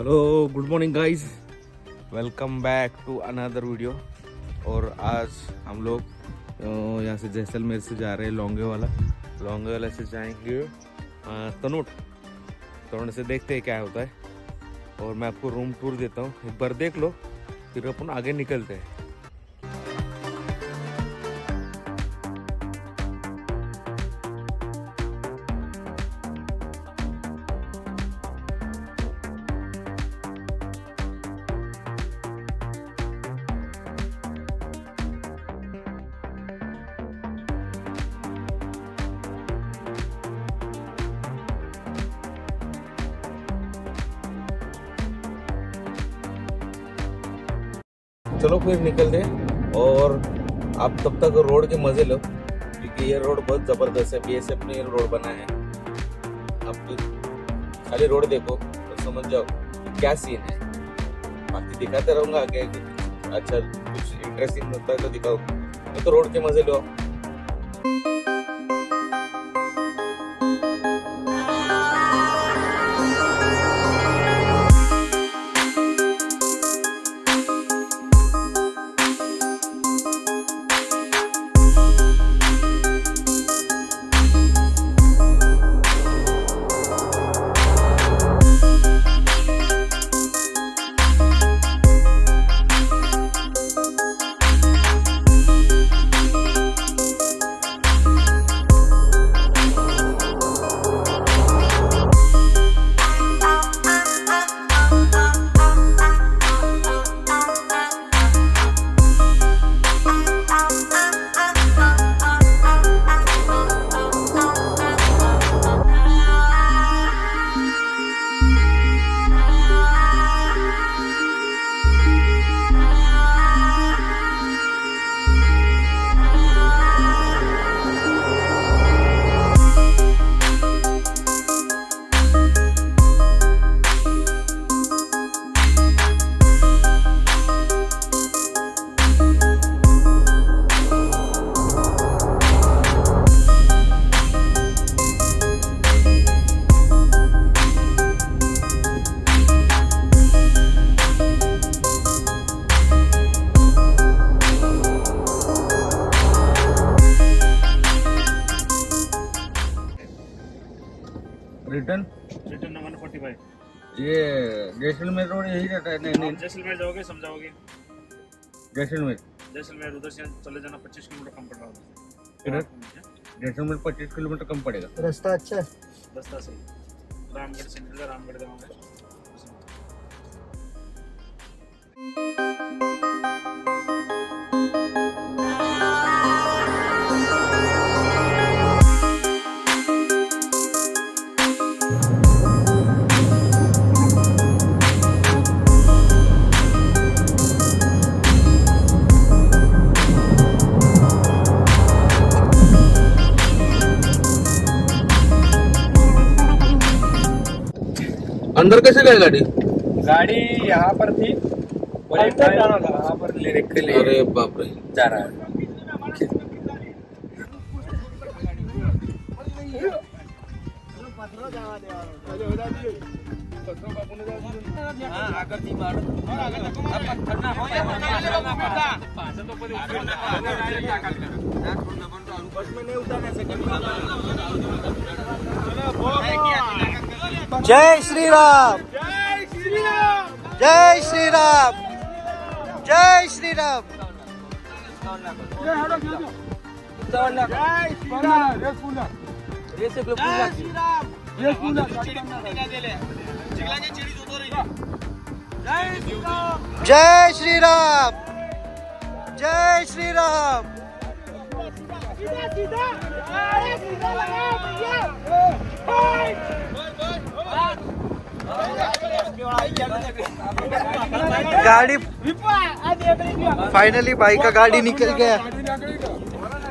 Hello good morning guys, welcome back to another video. और आज हम लोग यहाँ से जैसलमेर से जा रहे हैं लौंगे वाला से जाएंगे तनोट से देखते हैं क्या होता है। और मैं आपको रूम टूर देता हूँ, एक बार देख लो फिर अपन आगे निकलते हैं। चलो फिर निकलते हैं और आप तब तक रोड के मजे लो, क्योंकि ये रोड बहुत जबरदस्त है। बीएसएफ ने ये रोड बनाया है। आप खाली रोड देखो तो समझ जाओ क्या सीन है। बाकी दिखाते रहूंगा आगे, अच्छा कुछ इंटरेस्टिंग होता है तो दिखाओ, नहीं तो रोड के मजे लो। रिटर्न 145। ये जैसलमेर रोड यही रहता है? नहीं आप जैसलमेर जाओगे समझाओगे। जैसलमेर उधर से चले जाना 25 किलोमीटर कम पड़ रहा होगा। इधर जैसलमेर 25 किलोमीटर कम पड़ेगा। रास्ता अच्छा है, रास्ता सही। रामगढ़ से निकल रामगढ़ जाओगे। अंदर कैसे गए गाड़ी? गाड़ी यहाँ पर थी और एक टाइम यहाँ पर लेने के लिए अरे बाप रे, जा रहा है। जय श्री राम, जय श्री राम, जय श्री राम। जय श्री राम, जय श्री राम। गाड़ी फाइनली भाई का गाड़ी निकल गया।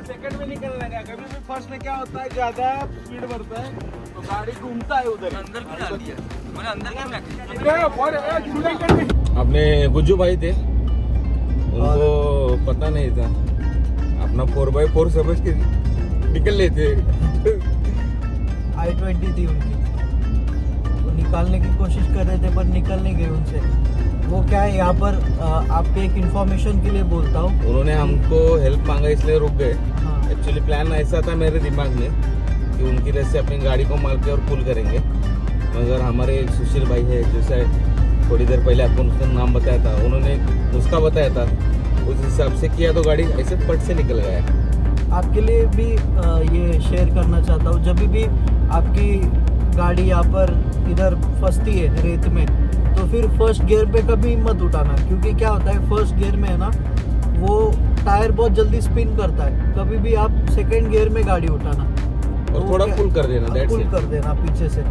सेकंड में निकल लगा। कभी भी फर्स्ट में क्या होता है, ज्यादा स्पीड बढ़ता है तो गाड़ी घूमता है उधर। अंदर भी डाल दिया मैंने, अंदर क्या। अपने गुज्जू भाई थे, उनको पता नहीं था, अपना 4x4 समझ के निकल लेते। I-20 थी उनकी, निकालने की कोशिश कर रहे थे पर निकल नहीं गए उनसे। वो क्या है यहाँ पर आपके एक इन्फॉर्मेशन के लिए बोलता हूँ। उन्होंने हमको हेल्प मांगा इसलिए रुक गए। हाँ एक्चुअली प्लान ऐसा था मेरे दिमाग में कि उनकी वजह से अपनी गाड़ी को मार के और पुल करेंगे, मगर हमारे एक सुशील भाई है जैसे थोड़ी देर पहले आपको उसका नाम बताया था, उन्होंने नुस्खा बताया था, उस हिसाब से किया तो गाड़ी ऐसे पट से निकल गया। आपके लिए भी ये शेयर करना चाहता हूँ, जब भी आपकी गाड़ी यहाँ पर इधर फंसती है रेत में तो फिर फर्स्ट गियर पे कभी मत उठाना, क्योंकि क्या होता है फर्स्ट गियर में है ना वो टायर बहुत जल्दी स्पिन करता है। कभी भी आप सेकंड गियर में गाड़ी उठाना और थोड़ा पुल कर देना, that's पुल it। कर देना पीछे से।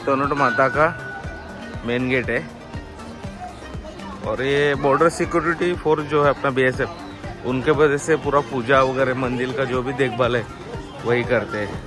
टोरंटो माता का मेन गेट है और ये बॉर्डर सिक्योरिटी फोर्स जो है अपना बीएसएफ, उनके वजह से पूरा पूजा वगैरह मंदिर का जो भी देखभाल है वही करते हैं।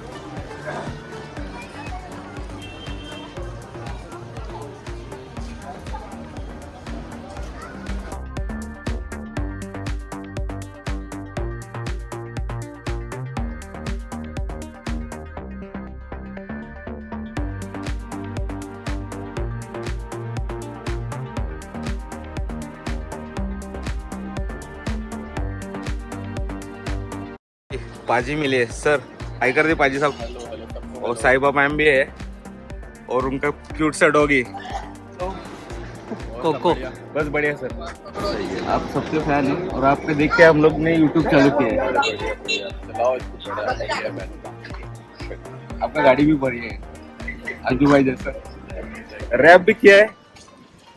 पाजी मिले सर, हाई कर दी पाजी साहब। और साहिबा मैम भी है और उनका क्यूट सा डॉगी कोको। बस बढ़िया सर, आप सबके फैन हैं और आपको देख के हम लोग ने यूट्यूब चालू किया है। आपका गाड़ी भी बढ़िया है अंजू भाई जैसा, रैप भी किया है।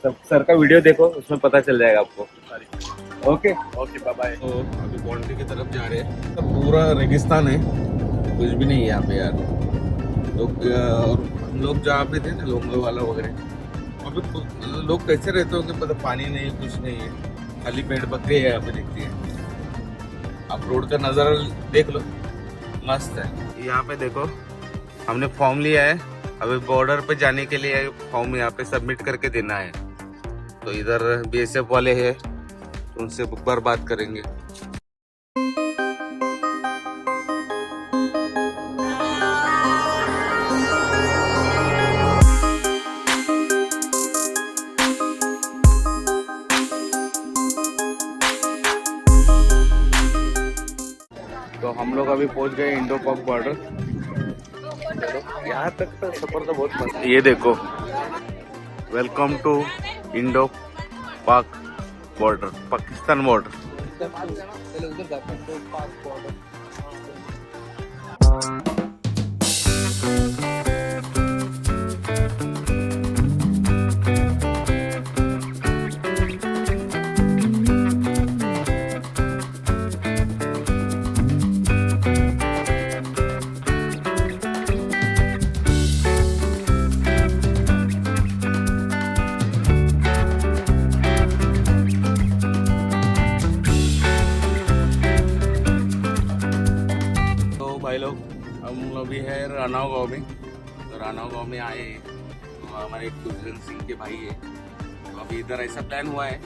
सब सर का वीडियो देखो, उसमें पता चल जाएगा आपको। Okay okay bye bye. तो अभी बाउंड्री की तरफ जा रहे हैं, तो पूरा रेगिस्तान है, कुछ भी नहीं है यहाँ पे यार। और हम लोग जहाँ पे थे ना लोंगे वाला वगैरह, अभी तो लोग कैसे रहते होंगे पता, पानी नहीं कुछ नहीं है, खाली पेड़ बकरी है यहाँ पे दिखती है। आप रोड का नज़ारा देख लो, मस्त है। यहाँ पे देखो हमने फॉर्म लिया है, अभी बॉर्डर पे जाने के लिए फॉर्म यहाँ पे सबमिट करके देना है। तो इधर बीएसएफ वाले हैं, उनसे एक बार बात करेंगे। तो हम लोग अभी पहुंच गए इंडो पाक बॉर्डर। यहाँ तक तो सफर तो बहुत मस्त। ये देखो, वेलकम टू इंडो पाक बॉर्डर, पाकिस्तान बॉर्डर। अभी है रानाव गांव में। तो रानाव गांव में आए तो हमारे एक दुर्जन सिंह के भाई है, तो अभी इधर ऐसा प्लान हुआ है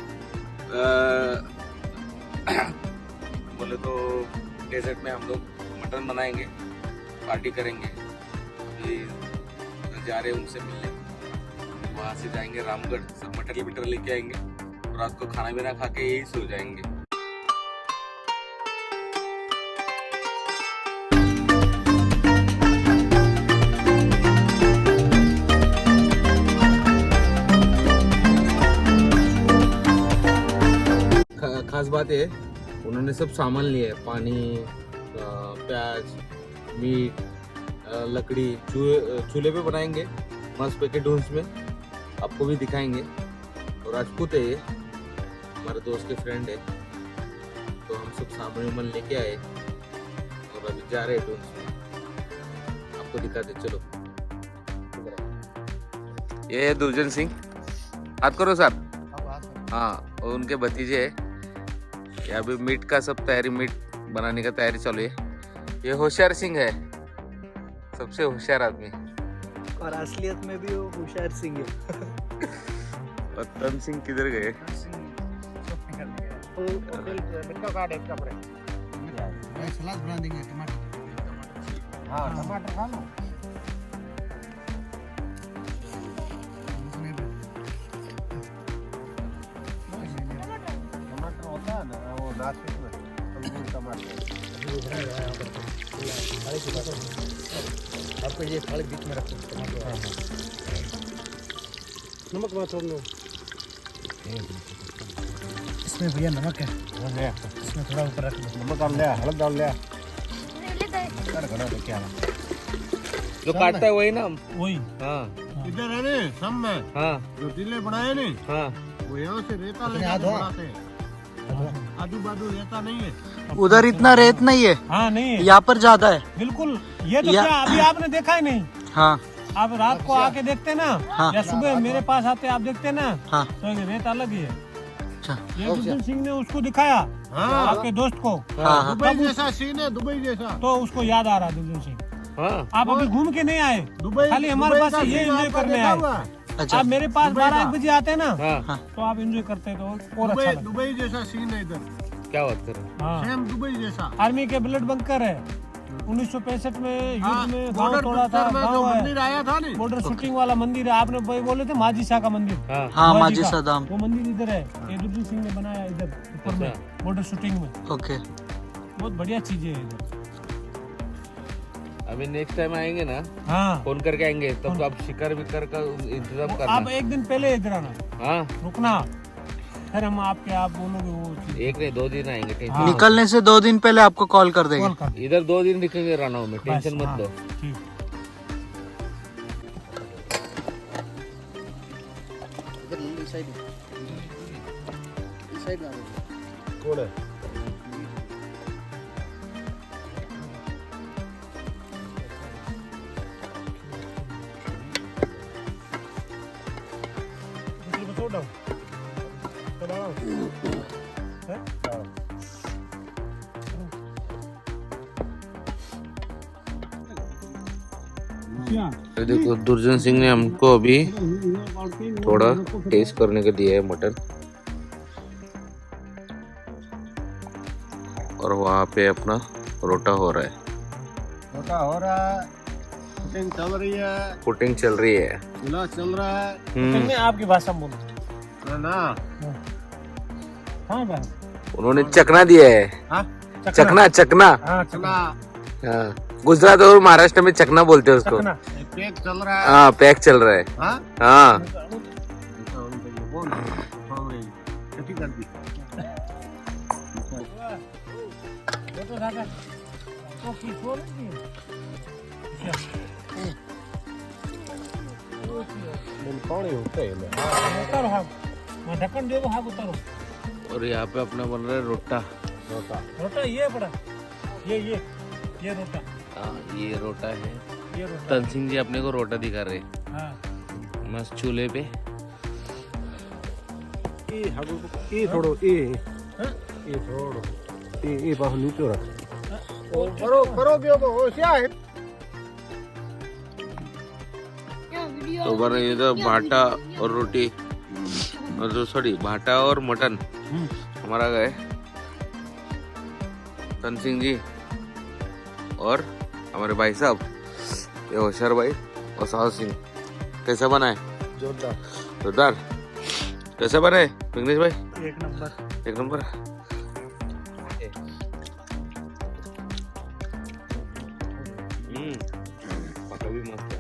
बोले तो डेजर्ट में हम लोग मटन बनाएंगे, पार्टी करेंगे। अभी जा रहे हैं उनसे मिलने, वहाँ से जाएंगे रामगढ़, सब मटर बिटर लेके आएंगे, रात को खाना पीना खा के यही सो जाएंगे। खास बात है उन्होंने सब सामान लिया है, पानी, प्याज, मीट, लकड़ी। चूल्हे पे बनाएंगे मस्त पैकेट ढूंढ में, आपको भी दिखाएंगे। और राजपूत है ये, हमारे दोस्त के फ्रेंड है, तो हम सब सामान वामान लेके आए और अभी जा रहे हैं ढूंढ में, आपको दिखाते चलो। ये है दुर्जन सिंह, हाथ करो सर। हाँ, और उनके भतीजे है। ये अभी मीट का सब तैयारी, मीट बनाने का तैयारी चालू है। ये होशियार सिंह है, सबसे होशियार आदमी, और असलियत में भी वो होशियार सिंह है। और तन सिंह किधर गए? सलाद बना देंगे, टमाटर। हाँ, टमाटर खा लो। टमाटर होता है ना वो नासिक में, अंगूर टमाटर। आपको ये थाली बीच में रखो टमाटर। नमक मत छोड़ लो इसमें भैया, नमक है इसमें, थोड़ा ऊपर रख दो। नमक डाल लिया, हल्दी डाल लिया। क्या जो काटता है वही ना? वही। हाँ, इधर है ने सब में। हाँ, जो टीले बनाए ने, हाँ, वो यहाँ से रेता लेकर बनाते हैं। आजू बाजू रेता नहीं है, उधर इतना रेत नहीं है। हाँ नहीं है, यहाँ पर ज्यादा है। बिल्कुल। ये तो क्या अभी आपने देखा ही नहीं। हाँ आप रात को आके देखते ना, हाँ। या सुबह मेरे पास आते आप देखते ना, हाँ। तो ये रेत अलग ही है। अच्छा। ये दुर्जन सिंह ने उसको दिखाया, हाँ। आपके दोस्त को, हाँ। दुबई जैसा सीन है, दुबई जैसा। तो उसको याद आ रहा दुर्जन सिंह। हाँ। आप अभी घूम के नहीं आए, दुबई खाली हमारे पास ये एंजॉय करने आए। अच्छा। आप मेरे पास दुबई 12 का। बजे आते ना, हाँ, तो आप एंजॉय करते तो और अच्छा लगता। दुबई जैसा सीन है इधर, क्या बात कर रहे हैं? हाँ। सेम दुबई जैसा। आर्मी के ब्लड बंकर है। 1965 में युद्ध में गांव बॉर्डर तोड़ा था, में जो गांव मंदिर है, आया था नहीं, बॉर्डर शूटिंग वाला मंदिर है। आपने भाई बोले थे माजी शाह का मंदिर, हाँ, हाँ, बुआ जी माजी का। सदाम। वो मंदिर इधर है, ये दुर्जन सिंह ने बनाया इधर ऊपर में, बॉर्डर शूटिंग में। ओके। बहुत बढ़िया चीजें है इधर। अभी नेक्स्ट टाइम आएंगे ना, हाँ, फोन करके आएंगे, तब तो आप शिकार विकार का इंतजाम आप करना। एक दिन पहले इधर आना, हाँ, रुकना, फिर हम आपके आप बोलोगे वो चीज। एक नहीं 2 दिन आएंगे, टेंशन हाँ। निकलने से 2 दिन पहले आपको कॉल कर देंगे। कॉल कर। इधर 2 दिन दिखेंगे रानाव में, टेंशन बस, मत हाँ, लो। ठीक। कौन है? तो देखो दुर्जन सिंह ने हमको अभी थोड़ा टेस्ट करने के दिया है मटन, और वहाँ पे अपना रोटा हो रहा है, छोटा हो रहा है, शूटिंग चल रही है, कुटिंग चल रही है। चूल्हा चल रहा है। हम्म, मैं आपकी भाषा में बोलूँ। ना हाँ भाई, उन्होंने चकना दिया है। हाँ, चकना, चकना। हाँ चला हाँ, गुजरात और महाराष्ट्र में चकना बोलते हैं उसको। चकना। पैक चल रहा है। हाँ, पैक चल रहा है। हाँ, हाँ, कौन कटी कर दी। कौन होते हैं? उतारो हाँ, मैं ढक्कन दे वो हाँ उतारो। और यहाँ पे अपना बन रहा है रोटा। रोटा ये पड़ा, ये रोटा, हाँ, ये रोटा है। ये रोटा। तन सिंह जी अपने को रोटा दिखा रहे, हाँ, मस्त चूल्हे पे। ये थोड़ो ये थोड़ो ये बाहर नीचे रख। करो करो क्या है? तो बना इधर भाटा और रोटी और सॉरी भाटा और मटन हमारा गए तन सिंह जी और हमारे भाई साहब ये होशियार भाई और साहब सिंह। कैसा बना है? जोरदार। जोरदार। कैसा बना है विघ्नेश भाई? एक नंबर। एक नंबर। पका भी मस्त है।